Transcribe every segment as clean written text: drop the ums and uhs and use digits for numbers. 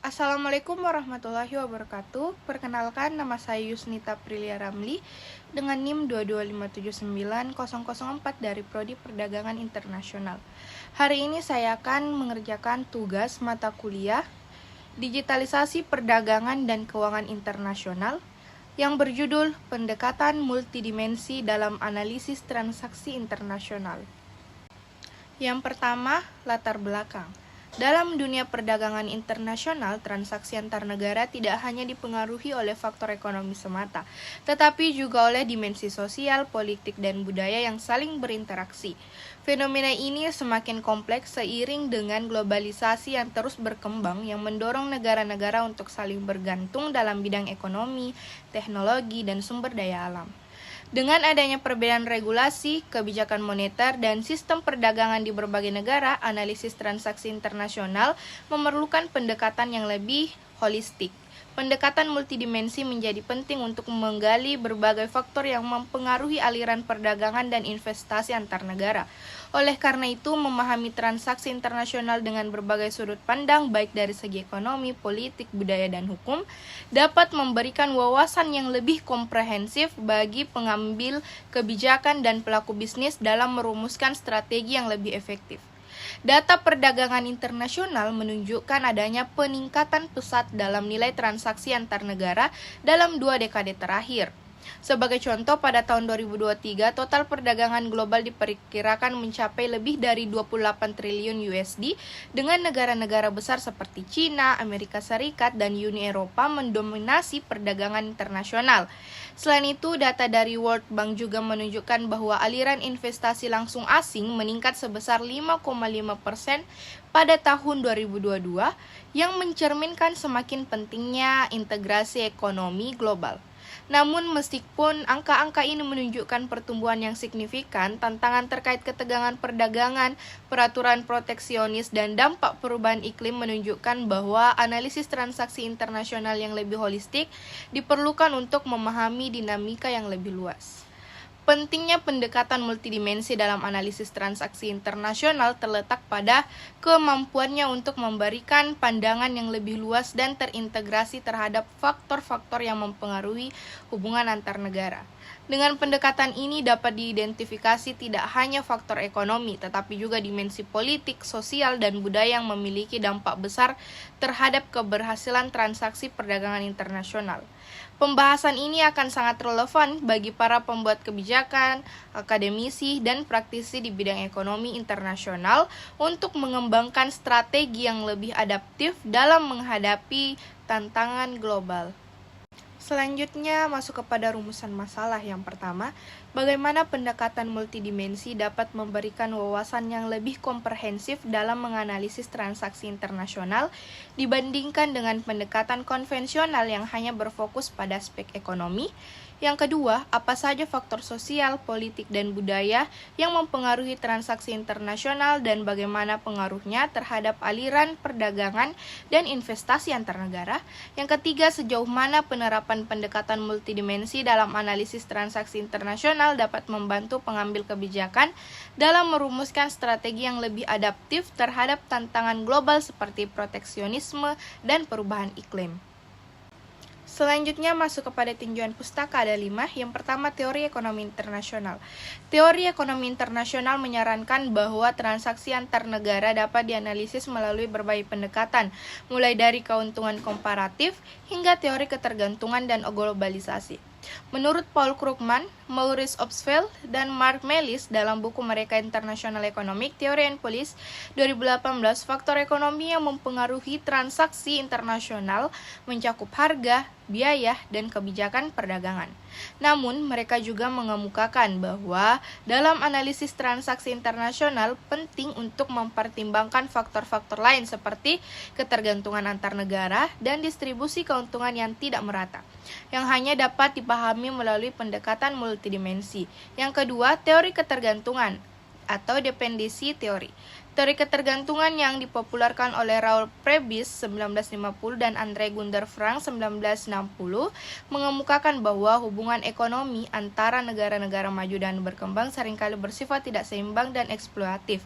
Assalamualaikum warahmatullahi wabarakatuh. Perkenalkan, nama saya Yusnita Prilia Ramli dengan NIM 225790004 dari Prodi Perdagangan Internasional. Hari ini saya akan mengerjakan tugas mata kuliah Digitalisasi Perdagangan dan Keuangan Internasional yang berjudul Pendekatan Multidimensi dalam Analisis Transaksi Internasional. Yang pertama, latar belakang. Dalam dunia perdagangan internasional, transaksi antar negara tidak hanya dipengaruhi oleh faktor ekonomi semata, tetapi juga oleh dimensi sosial, politik, dan budaya yang saling berinteraksi. Fenomena ini semakin kompleks seiring dengan globalisasi yang terus berkembang yang mendorong negara-negara untuk saling bergantung dalam bidang ekonomi, teknologi, dan sumber daya alam. Dengan adanya perbedaan regulasi, kebijakan moneter, dan sistem perdagangan di berbagai negara, analisis transaksi internasional memerlukan pendekatan yang lebih holistik. Pendekatan multidimensi menjadi penting untuk menggali berbagai faktor yang mempengaruhi aliran perdagangan dan investasi antar negara. Oleh karena itu, memahami transaksi internasional dengan berbagai sudut pandang, baik dari segi ekonomi, politik, budaya, dan hukum, dapat memberikan wawasan yang lebih komprehensif bagi pengambil kebijakan dan pelaku bisnis dalam merumuskan strategi yang lebih efektif. Data perdagangan internasional menunjukkan adanya peningkatan pesat dalam nilai transaksi antar negara dalam 2 dekade terakhir. Sebagai contoh, pada tahun 2023, total perdagangan global diperkirakan mencapai lebih dari 28 triliun USD dengan negara-negara besar seperti China, Amerika Serikat, dan Uni Eropa mendominasi perdagangan internasional. Selain itu, data dari World Bank juga menunjukkan bahwa aliran investasi langsung asing meningkat sebesar 5,5% pada tahun 2022 yang mencerminkan semakin pentingnya integrasi ekonomi global. Namun meskipun angka-angka ini menunjukkan pertumbuhan yang signifikan, tantangan terkait ketegangan perdagangan, peraturan proteksionis, dan dampak perubahan iklim menunjukkan bahwa analisis transaksi internasional yang lebih holistik diperlukan untuk memahami dinamika yang lebih luas. Pentingnya pendekatan multidimensi dalam analisis transaksi internasional terletak pada kemampuannya untuk memberikan pandangan yang lebih luas dan terintegrasi terhadap faktor-faktor yang mempengaruhi hubungan antar negara. Dengan pendekatan ini dapat diidentifikasi tidak hanya faktor ekonomi, tetapi juga dimensi politik, sosial, dan budaya yang memiliki dampak besar terhadap keberhasilan transaksi perdagangan internasional. Pembahasan ini akan sangat relevan bagi para pembuat kebijakan, akademisi, dan praktisi di bidang ekonomi internasional untuk mengembangkan strategi yang lebih adaptif dalam menghadapi tantangan global. Selanjutnya masuk kepada rumusan masalah. Yang pertama, bagaimana pendekatan multidimensi dapat memberikan wawasan yang lebih komprehensif dalam menganalisis transaksi internasional dibandingkan dengan pendekatan konvensional yang hanya berfokus pada aspek ekonomi. Yang kedua, apa saja faktor sosial, politik, dan budaya yang mempengaruhi transaksi internasional dan bagaimana pengaruhnya terhadap aliran perdagangan dan investasi antar negara. Yang ketiga, sejauh mana penerapan pendekatan multidimensi dalam analisis transaksi internasional dapat membantu pengambil kebijakan dalam merumuskan strategi yang lebih adaptif terhadap tantangan global seperti proteksionisme dan perubahan iklim. Selanjutnya masuk kepada tinjauan pustaka, ada 5. Yang pertama, teori ekonomi internasional. Teori ekonomi internasional menyarankan bahwa transaksi antar negara dapat dianalisis melalui berbagai pendekatan, mulai dari keuntungan komparatif hingga teori ketergantungan dan globalisasi. Menurut Paul Krugman, Maurice Obstfeld, dan Mark Melis dalam buku mereka International Economic Theory and Policy 2018, faktor ekonomi yang mempengaruhi transaksi internasional mencakup harga, biaya, dan kebijakan perdagangan. Namun, mereka juga mengemukakan bahwa dalam analisis transaksi internasional penting untuk mempertimbangkan faktor-faktor lain seperti ketergantungan antar negara dan distribusi keuntungan yang tidak merata, yang hanya dapat dipahami melalui pendekatan multidimensi. Yang kedua, teori ketergantungan atau dependensi teori. Teori ketergantungan yang dipopulerkan oleh Raoul Prebisch 1950 dan Andre Gunder Frank 1960 mengemukakan bahwa hubungan ekonomi antara negara-negara maju dan berkembang seringkali bersifat tidak seimbang dan eksploitatif.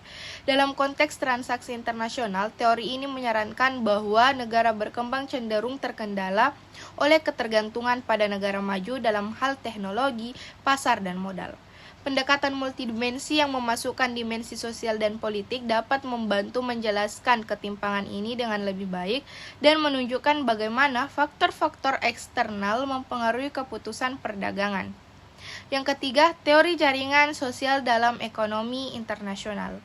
Dalam konteks transaksi internasional, teori ini menyarankan bahwa negara berkembang cenderung terkendala oleh ketergantungan pada negara maju dalam hal teknologi, pasar, dan modal. Pendekatan multidimensi yang memasukkan dimensi sosial dan politik dapat membantu menjelaskan ketimpangan ini dengan lebih baik dan menunjukkan bagaimana faktor-faktor eksternal mempengaruhi keputusan perdagangan. Yang ketiga, teori jaringan sosial dalam ekonomi internasional.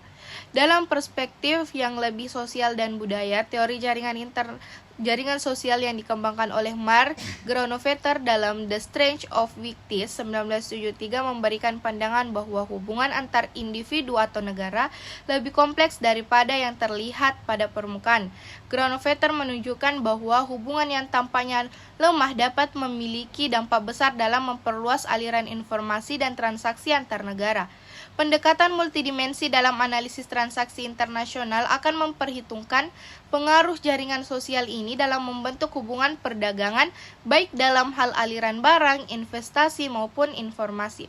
Dalam perspektif yang lebih sosial dan budaya, teori jaringan sosial yang dikembangkan oleh Mark Granovetter dalam The Strength of Victims 1973 memberikan pandangan bahwa hubungan antar individu atau negara lebih kompleks daripada yang terlihat pada permukaan. Granovetter menunjukkan bahwa hubungan yang tampaknya lemah dapat memiliki dampak besar dalam memperluas aliran informasi dan transaksi antar negara. Pendekatan multidimensi dalam analisis transaksi internasional akan memperhitungkan pengaruh jaringan sosial ini dalam membentuk hubungan perdagangan baik dalam hal aliran barang, investasi, maupun informasi.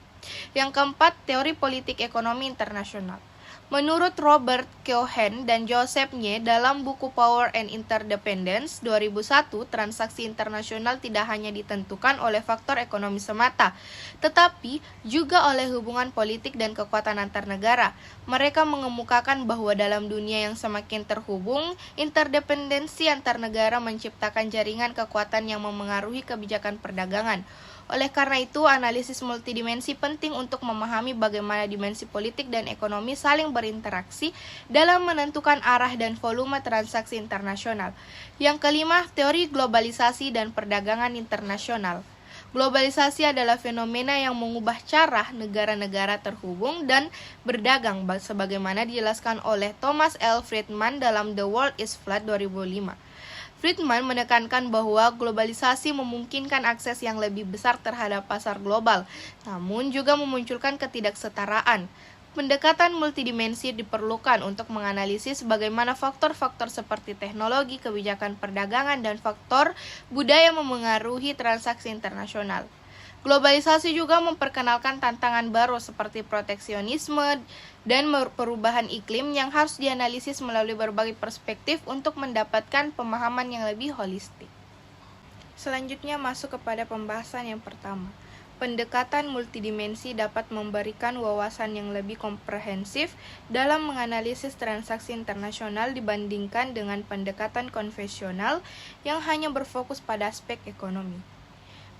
Yang keempat, teori politik ekonomi internasional. Menurut Robert Keohane dan Joseph Nye dalam buku Power and Interdependence 2001, transaksi internasional tidak hanya ditentukan oleh faktor ekonomi semata, tetapi juga oleh hubungan politik dan kekuatan antar negara. Mereka mengemukakan bahwa dalam dunia yang semakin terhubung, interdependensi antar negara menciptakan jaringan kekuatan yang memengaruhi kebijakan perdagangan. Oleh karena itu, analisis multidimensi penting untuk memahami bagaimana dimensi politik dan ekonomi saling berinteraksi dalam menentukan arah dan volume transaksi internasional. Yang kelima, teori globalisasi dan perdagangan internasional. Globalisasi adalah fenomena yang mengubah cara negara-negara terhubung dan berdagang, sebagaimana dijelaskan oleh Thomas L. Friedman dalam The World is Flat 2005. Friedman menekankan bahwa globalisasi memungkinkan akses yang lebih besar terhadap pasar global, namun juga memunculkan ketidaksetaraan. Pendekatan multidimensi diperlukan untuk menganalisis bagaimana faktor-faktor seperti teknologi, kebijakan perdagangan, dan faktor budaya memengaruhi transaksi internasional. Globalisasi juga memperkenalkan tantangan baru seperti proteksionisme dan perubahan iklim yang harus dianalisis melalui berbagai perspektif untuk mendapatkan pemahaman yang lebih holistik. Selanjutnya masuk kepada pembahasan yang pertama. Pendekatan multidimensi dapat memberikan wawasan yang lebih komprehensif dalam menganalisis transaksi internasional dibandingkan dengan pendekatan konvensional yang hanya berfokus pada aspek ekonomi.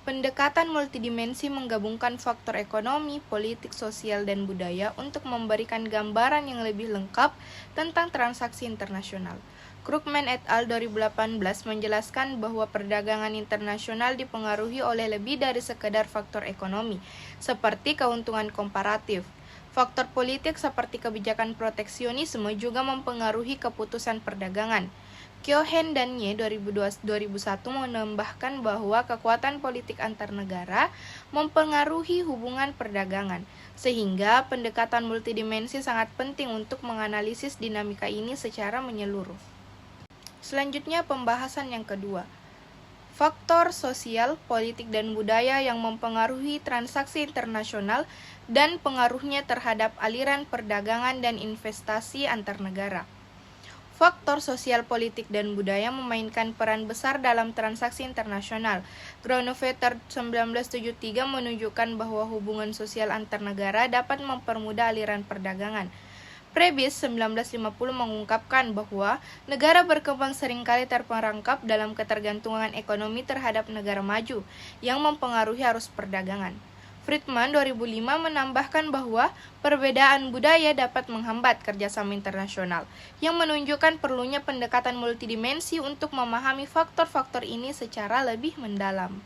Pendekatan multidimensi menggabungkan faktor ekonomi, politik, sosial, dan budaya untuk memberikan gambaran yang lebih lengkap tentang transaksi internasional. Krugman et al. 2018 menjelaskan bahwa perdagangan internasional dipengaruhi oleh lebih dari sekedar faktor ekonomi, seperti keuntungan komparatif. Faktor politik seperti kebijakan proteksionisme juga mempengaruhi keputusan perdagangan. Keohane dan Nye 2001 menambahkan bahwa kekuatan politik antar negara mempengaruhi hubungan perdagangan, sehingga pendekatan multidimensi sangat penting untuk menganalisis dinamika ini secara menyeluruh. Selanjutnya pembahasan yang kedua. Faktor sosial, politik, dan budaya yang mempengaruhi transaksi internasional dan pengaruhnya terhadap aliran perdagangan dan investasi antar negara. Faktor sosial, politik, dan budaya memainkan peran besar dalam transaksi internasional. Granovetter 1973 menunjukkan bahwa hubungan sosial antar negara dapat mempermudah aliran perdagangan. Prebisch 1950 mengungkapkan bahwa negara berkembang seringkali terperangkap dalam ketergantungan ekonomi terhadap negara maju yang mempengaruhi arus perdagangan. Friedman 2005 menambahkan bahwa perbedaan budaya dapat menghambat kerjasama internasional, yang menunjukkan perlunya pendekatan multidimensi untuk memahami faktor-faktor ini secara lebih mendalam.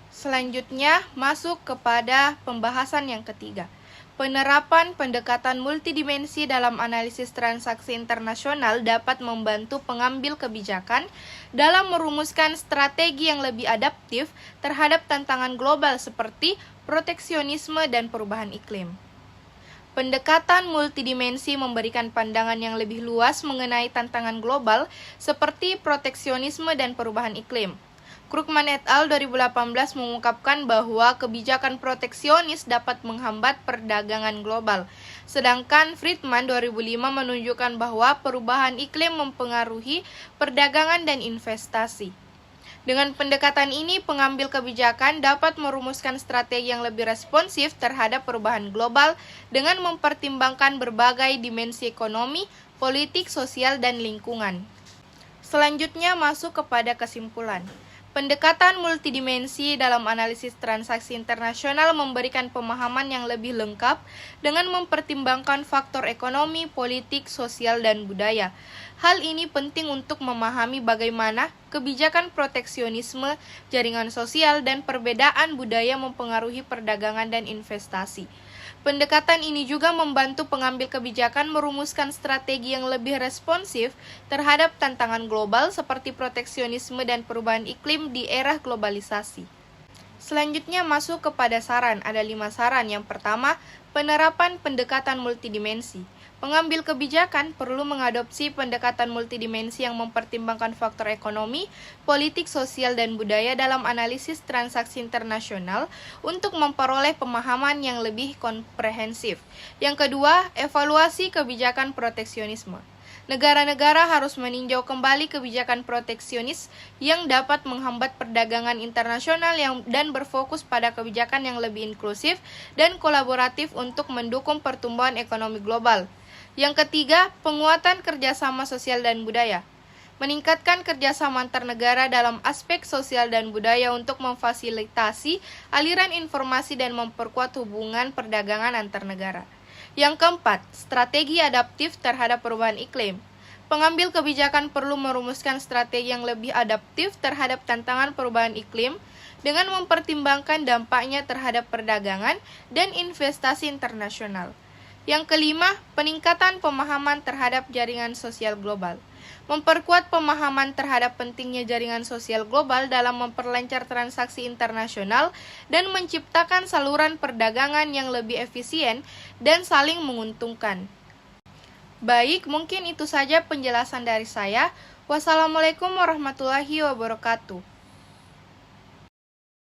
Selanjutnya, masuk kepada pembahasan yang ketiga. Penerapan pendekatan multidimensi dalam analisis transaksi internasional dapat membantu pengambil kebijakan dalam merumuskan strategi yang lebih adaptif terhadap tantangan global seperti proteksionisme dan perubahan iklim. Pendekatan multidimensi memberikan pandangan yang lebih luas mengenai tantangan global seperti proteksionisme dan perubahan iklim. Krugman et al. 2018 mengungkapkan bahwa kebijakan proteksionis dapat menghambat perdagangan global. Sedangkan Friedman 2005 menunjukkan bahwa perubahan iklim mempengaruhi perdagangan dan investasi. Dengan pendekatan ini, pengambil kebijakan dapat merumuskan strategi yang lebih responsif terhadap perubahan global dengan mempertimbangkan berbagai dimensi ekonomi, politik, sosial, dan lingkungan. Selanjutnya masuk kepada kesimpulan. Pendekatan multidimensi dalam analisis transaksi internasional memberikan pemahaman yang lebih lengkap dengan mempertimbangkan faktor ekonomi, politik, sosial, dan budaya. Hal ini penting untuk memahami bagaimana kebijakan proteksionisme, jaringan sosial, dan perbedaan budaya mempengaruhi perdagangan dan investasi. Pendekatan ini juga membantu pengambil kebijakan merumuskan strategi yang lebih responsif terhadap tantangan global seperti proteksionisme dan perubahan iklim di era globalisasi. Selanjutnya masuk kepada saran. Ada 5 saran. Yang pertama, penerapan pendekatan multidimensi. Pengambil kebijakan perlu mengadopsi pendekatan multidimensi yang mempertimbangkan faktor ekonomi, politik, sosial, dan budaya dalam analisis transaksi internasional untuk memperoleh pemahaman yang lebih komprehensif. Yang kedua, evaluasi kebijakan proteksionisme. Negara-negara harus meninjau kembali kebijakan proteksionis yang dapat menghambat perdagangan internasional dan berfokus pada kebijakan yang lebih inklusif dan kolaboratif untuk mendukung pertumbuhan ekonomi global. Yang ketiga, penguatan kerjasama sosial dan budaya. Meningkatkan kerjasama antar negara dalam aspek sosial dan budaya untuk memfasilitasi aliran informasi dan memperkuat hubungan perdagangan antar negara. Yang keempat, strategi adaptif terhadap perubahan iklim. Pengambil kebijakan perlu merumuskan strategi yang lebih adaptif terhadap tantangan perubahan iklim dengan mempertimbangkan dampaknya terhadap perdagangan dan investasi internasional. Yang kelima, peningkatan pemahaman terhadap jaringan sosial global. Memperkuat pemahaman terhadap pentingnya jaringan sosial global dalam memperlancar transaksi internasional dan menciptakan saluran perdagangan yang lebih efisien dan saling menguntungkan. Baik, mungkin itu saja penjelasan dari saya. Wassalamualaikum warahmatullahi wabarakatuh.